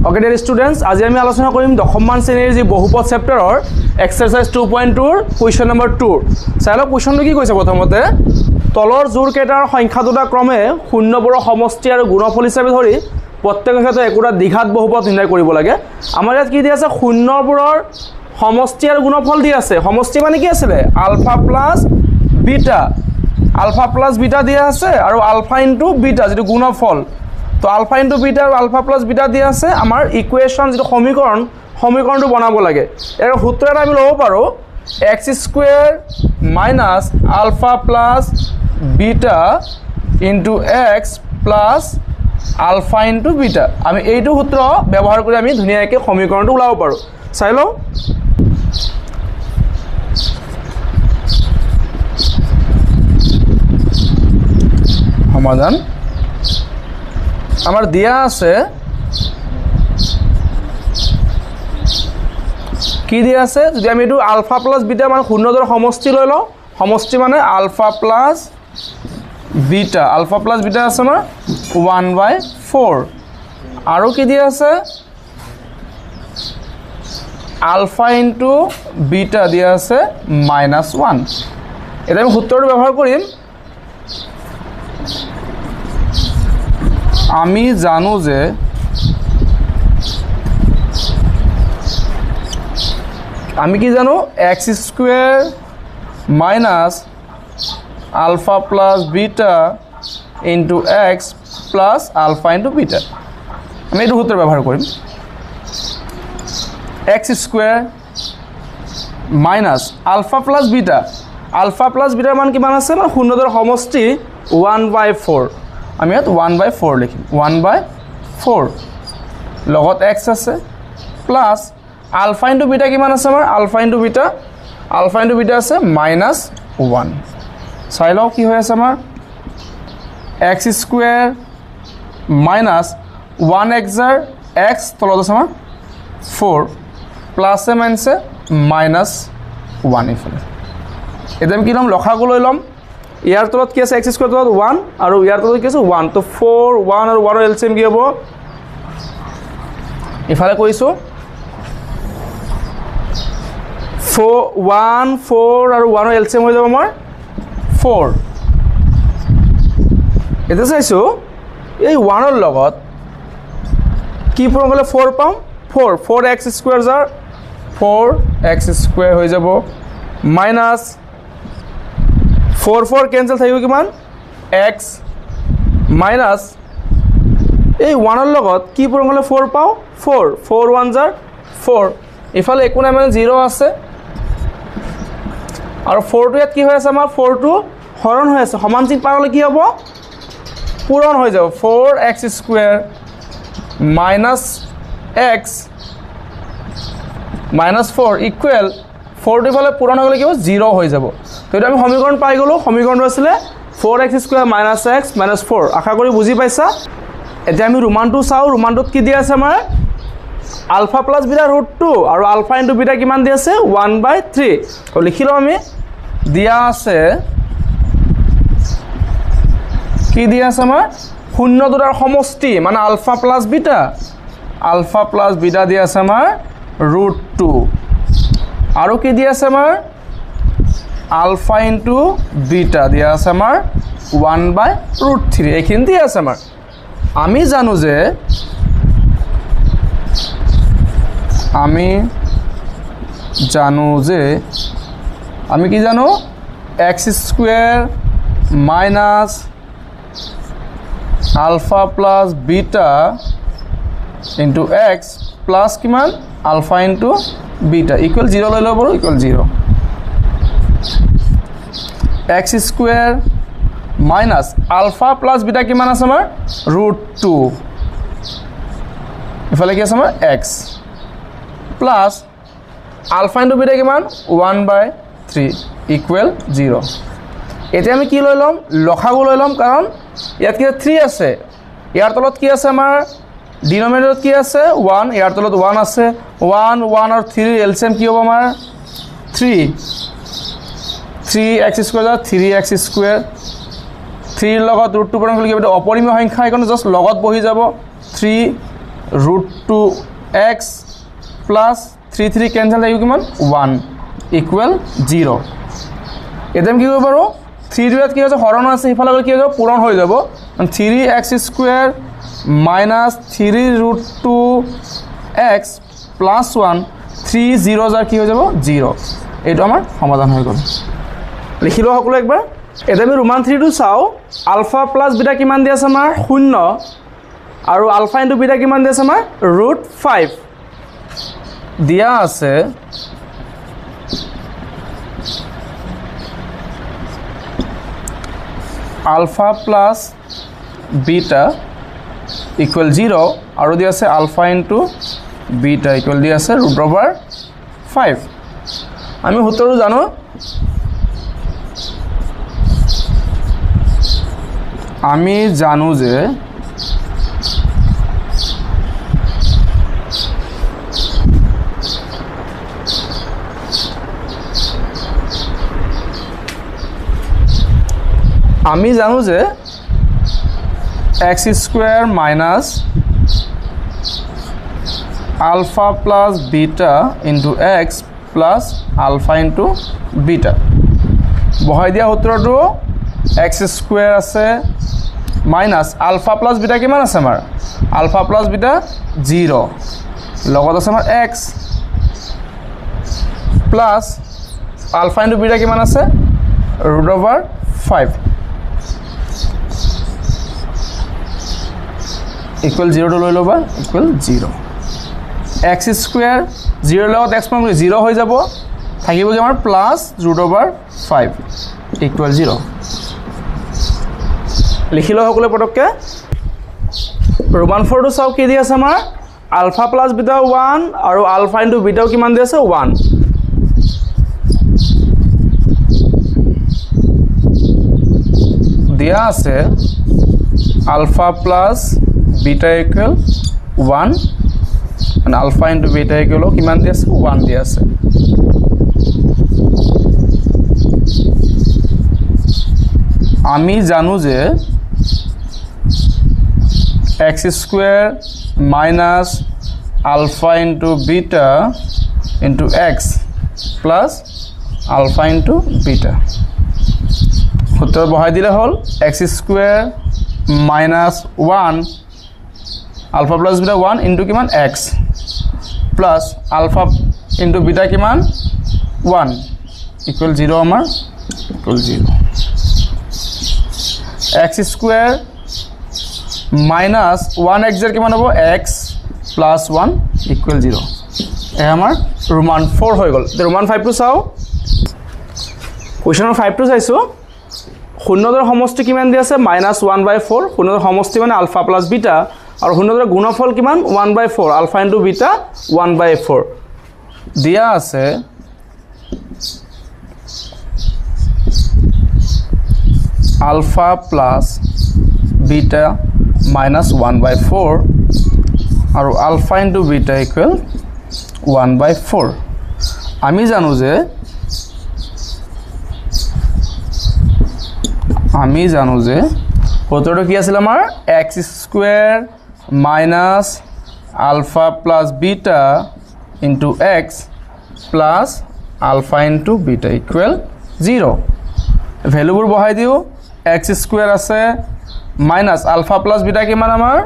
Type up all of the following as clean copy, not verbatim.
Okay, dear students, আজি আমি আলোচনা কৰিম দশমমান শ্ৰেণীৰ যি বহুপদ চেপ্টাৰৰ এক্সাৰসাইজ 2.2 ৰ কুৱেশ্যন নম্বৰ 2 চাইলক কুৱেশ্যনটো কি কৈছে প্ৰথমতে তলৰ জোৰ কেইটাৰ সংখ্যা দুটা ক্ৰমে শূন্যবোৰৰ সমষ্টি আৰু গুণফল হিচাপে ধৰি প্ৰত্যেক ক্ষেত্ৰত একোটা দ্বিঘাত বহুপদ নিৰ্ণয় কৰিব লাগে আমাৰ ইয়াত কি দি আছে শূন্যবোৰৰ সমষ্টি আৰু গুণফল দি আছে সমষ্টি মানে কি আছিল আলফা প্লাস বিটা দিয়া আছে আৰু আলফা ইনটু বিটা যেটো গুণফল তো আলফা ইনটু বিটা আৰু আলফা প্লাস বিটা দিয়া আছে আমাৰ ইকুৱেশ্যন যেটো সমীকৰণটো বনাব লাগে এৰ সূত্ৰ এটা আমি ল'ব পাৰো x square minus alpha plus beta into x plus alpha into beta আমি এইটো সূত্ৰ ব্যৱহাৰ কৰি আমি ধুনীয়াকৈ সমীকৰণটো ওলাব পাৰো চাই লও সমাধান আমার দিয়া আছে কি দিয়া আছে যদি আমি এটো আলফা প্লাস বিটা মানে শূন্যৰ সমষ্টি লৈ লও সমষ্টি মানে আলফা প্লাস বিটা আছে আমাৰ 1/4 আৰু কি দিয়া আছে আলফা ইনটু বিটা দিয়া আছে -1 এটা আমি সূত্ৰটো ব্যৱহাৰ কৰিম আমি জানো যে আমি কি জানো x square minus alpha plus beta into x plus alpha into beta আমি এই সূত্র ব্যবহার করিম x square minus alpha plus beta মান কিমান আছে মানে শূন্যৰ সমষ্টি 1/4 আমি ইয়াত 1/4 লিখিম 1/4 লগত x আছে প্লাস আলফা ইনটু বিটা কিমান আছে আমাৰ আলফা ইনটু বিটা আছে -1 চাই লও কি হৈ আছে আমাৰ x square minus 1x x তলত আছে আমাৰ 4 প্লাস এ মাইনাসে -1 ইফালে এটা আমি কি লম লখাগু লৈ লম ইয়াৰ তলত কি আছে x স্কয়াৰ তলত 1 আৰু ইয়াৰ তলত কি আছে 1 তো 4 1 আৰু 1 এলচিএম কি হ'ব ইফালে কৈছো 1 4 আৰু 1 এলচিএম হৈ যাব আমাৰ 4 এটা চাইছো এই 1 ৰ লগত কি পূৰণ কৰিলে 4 পাম 4x স্কয়াৰ 4x স্কয়াৰ হৈ যাব মাইনাস 4 কেনসেল থাকিব কিমান x মাইনাস এই 1 ৰ লগত কি পূৰণ কৰিলে 4 পাও 4 1 4 ইফালে একো নাই মানে 0 আছে আৰু 4 টো ইয়াত কি হৈ আছে আমাৰ 4 টো হৰণ হৈ আছে সমান চিন পালে কি হ'ব পূৰণ হৈ যাব 4x square minus x -4 equal 4 টো ইফালে পূৰণ হৈ গলে কি হ'ব 0 হৈ যাব তো এটা আমি সমীকৰণ পাই গলো সমীকৰণটো আছিল 4x স্কয়াৰ - x -4 আশা কৰি বুজি পাইছা এতিয়া আমি ৰোমানটো চাও ৰোমানটোত কি দিয়া আছে আমাৰ আলফা প্লাস বিটা √2 আৰু আলফা ইনটু বিটা কিমান দিয়া আছে 1/3 তো লিখি লও আমি দিয়া আছে কি দিয়া আছে আমাৰ শূন্য দুটাৰ সমষ্টি মানে আলফা প্লাস বিটা দিয়া আছে আমাৰ √2 আৰু কি দিয়া আছে আমাৰ আলফা ইনটু বিটা দিয়া আছে আমাৰ 1/√3 এইখিনি দিয়া আছে আমাৰ আমি জানো যে আমি কি জানো x square minus alpha plus beta into x plus কিমান আলফা ইনটু বিটা ইকুৱেল 0 লৈ লব পাৰো equal 0 x square minus alpha plus beta কিমান আছে আমাৰ √2 ইফালে কি আছে আমাৰ x plus alpha into beta কিমান 1/3 ইকুৱেল 0 এতিয়া আমি কি লৈ লম লখাগু লৈ লম কাৰণ ইয়াত কি 3 আছে ইয়াৰ তলত কি আছে আমাৰ ডিনোমিনেটৰত কি আছে 1 ইয়াৰ তলত 1 আছে 1 1 আৰু 3 এলচিএম কি হ'ব আমাৰ 3x স্কয়াৰ 3x স্কয়াৰ 3 লগত √2 পূৰণ কৰিলে কি হ'ব অপৰিমেয় সংখ্যা এখন জাস্ট লগত বহি যাব 3 √2x প্লাছ 3 কেঞ্চেল থাকিব কিমান 1 ইকুৱেল 0 এতিয়া আমি কি কৰিব পাৰোঁ 3 ইয়াত কি হৈছে হৰণ আছে ইফালে গ'লে কি হৈ যাব পূৰণ হৈ যাব 3x² মাইনাছ 3√2x প্লাছ 1 3 0 যাৰ কি হৈ যাব 0 এইটো আমাৰ সমাধান হৈ গ'ল লিখি লোৱা সকলো একবাৰ এতিয়া আমি ৰোমান 3টো চাওঁ আলফা প্লাছ বিটা কিমান দি আছে আমাৰ 0 আৰু আলফা ইনটু বিটা কিমান দি আছে আমাৰ √5 দিয়া আছে আলফা প্লাছ বিটা ইকুৱেল 0 আৰু দিয়া আছে আলফা ইনটু বিটা ইকুৱেল দিয়া আছে √5 আমি সূত্ৰটো জানো আমি জানো যে x² minus alpha plus beta into x plus alpha into beta বহাই দিয়া সূত্ৰটো x² আছে মাইনাছ আলফা প্লাছ বিটা কিমান আছে আমাৰ আলফা প্লাছ বিটা 0 লগত আছে আমাৰ x plus alpha into beta কিমান আছে √5 ইকুৱেল 0 টো লৈ ল'বা ইকুৱেল 0 x² 0 লগত x মান 0 হৈ যাব থাকিব কি আমাৰ প্লাছ √5 ইকুৱেল 0 লিখি লওঁ সকলোৱে পটককৈ ৰোমান 4টো চাওঁ কি দি আছে আমাৰ আলফা প্লাছ বিটা 1 আৰু আলফা ইনটু বিটাও কিমান দি আছে 1 দিয়া আছে alpha plus beta equal 1 and alpha into beta equal কিমান দি আছে 1 দি আছে আমি জানো যে x² minus alpha into beta into x plus alpha into beta সূত্র বহাই দিলে হল x² minus 1 alpha plus beta 1 into কিমান x plus alpha into beta কিমান 1 equal 0 আমাৰ equal 0 x² minus 1x এৰ কিমান হ'ব x plus 1 equal 0 এ আমাৰ ৰোমান 4 হৈ গল ৰোমান 5 টো চাও কোৱেশ্চনৰ 5 টো চাইছো শূন্যৰ সমষ্টি কিমান দি আছে -1/4 শূন্যৰ সমষ্টি মানে আলফা প্লাস বিটা আৰু শূন্যৰ গুণফল কিমান 1/4 আলফা ইনটু বিটা 1/4 দিয়া আছে alpha plus beta minus 1/4 আৰু alpha into beta equal 1/4 আমি জানো যে সূত্ৰটো কি আছিল আমাৰ x² minus alpha plus beta into x plus alpha into beta equal 0 ভ্যালুবোৰ বহাই দিও x² আছে minus alpha plus beta কিমান আমাৰ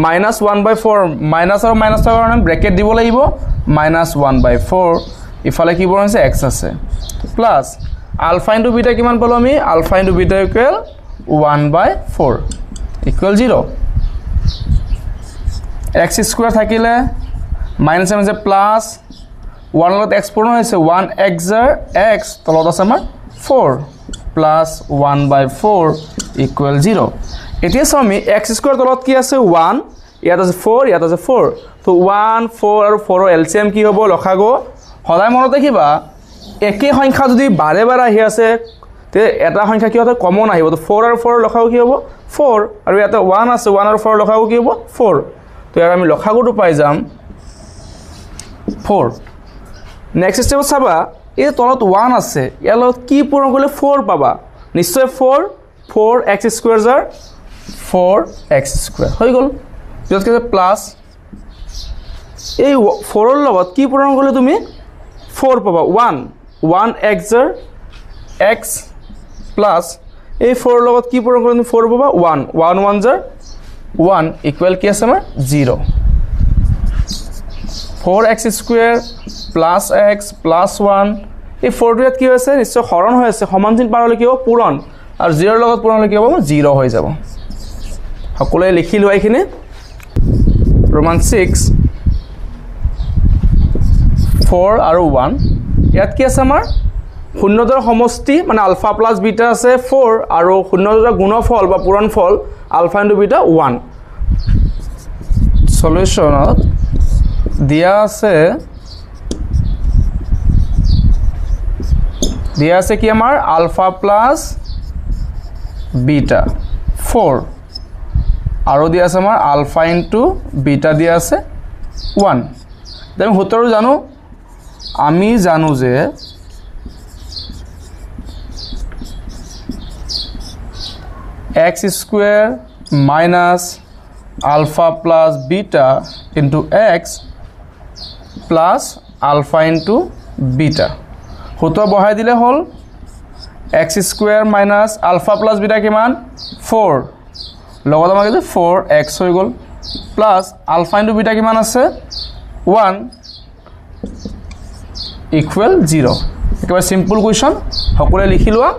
-1/4 মাইনাস আৰু মাইনাসৰ কাৰণে ব্ৰেকেট দিব লাগিব -1/4 ইফালে কি বৰন আছে x আছে প্লাস alpha into beta কিমান পালো আমি alpha into beta equal 1/4 equal 0 x² থাকিলে মাইনাস আছে প্লাস 1 লগত x পূৰণ হৈছে 1x x তলত আছে আমাৰ 4 plus 1/4 equal 0 এতিয়া আমি x² তলত কি আছে 1 ইয়াত আছে 4 ইয়াত আছে 4 তো 1 4 আৰু 4 ৰ এলসিএম কি হ'ব লখাগো সদায় মনত ৰাখিবা একে সংখ্যা যদি বাৰে বাৰে আহি আছে তে এটা সংখ্যা কি হ'ব কমন আহিব তো 4 আৰু 4 লখাগো কি হ'ব 4 আৰু ইয়াতে 1 আছে 1 আৰু 4 লখাগো কি হ'ব 4 তো ইয়াৰ আমি লখাগোটো পাই যাম 4 নেক্সট স্টেপ চাবা এই তলত 1 আছে ইয়াৰ লগত কি পূৰণ কৰিলে 4 পাবা নিশ্চয় 4x² 4x² হৈ গল যত কি প্লাস এই 4 ৰ লগত কি পূৰণ কৰিলে তুমি 4 পাবা 1 x ৰ x প্লাস এই 4 ৰ লগত কি পূৰণ কৰিলে তুমি 4 পাবা 1 1 ৰ 1 ইকুৱেল কি আছে আমাৰ 0 4x square plus x plus 1 এই 4 টো ইয়াত কি হৈছে নিশ্চয় হৰণ হৈ আছে সমান চিন পাৰ হলে কি হ'ব পূৰণ আৰু 0 ৰ লগত পূৰণ হলে কি হ'ব 0 হৈ যাব সকলোৱে লিখি লোৱা এইখিনি Roman 6 4 আৰু 1 ইয়াত কি আছে আমাৰ শূন্যতৰ সমষ্টি মানে আলফা প্লাস বিটা আছে 4 আৰু শূন্যতৰ গুণফল বা পূৰণফল আলফা ইনটু বিটা 1 সলিউশনত দিয়া আছে কি আমাৰ আলফা প্লাস বিটা 4 আৰু দিয়া আছে আমাৰ আলফা ইনটু বিটা দিয়া আছে 1 আমি সূত্ৰটো জানো আমি জানো যে x square minus alpha plus beta into x plus alpha into beta সূত্ৰ বহাই দিলে হল x square minus alpha plus beta কিমান 4 লগত আমাক যে 4x হৈ গল প্লাস আলফা ইনটু বিটা কিমান আছে 1 ইকুৱেল 0 একেবাৰে সিম্পল কোৱেশ্চন সকলোৱে লিখি লোৱা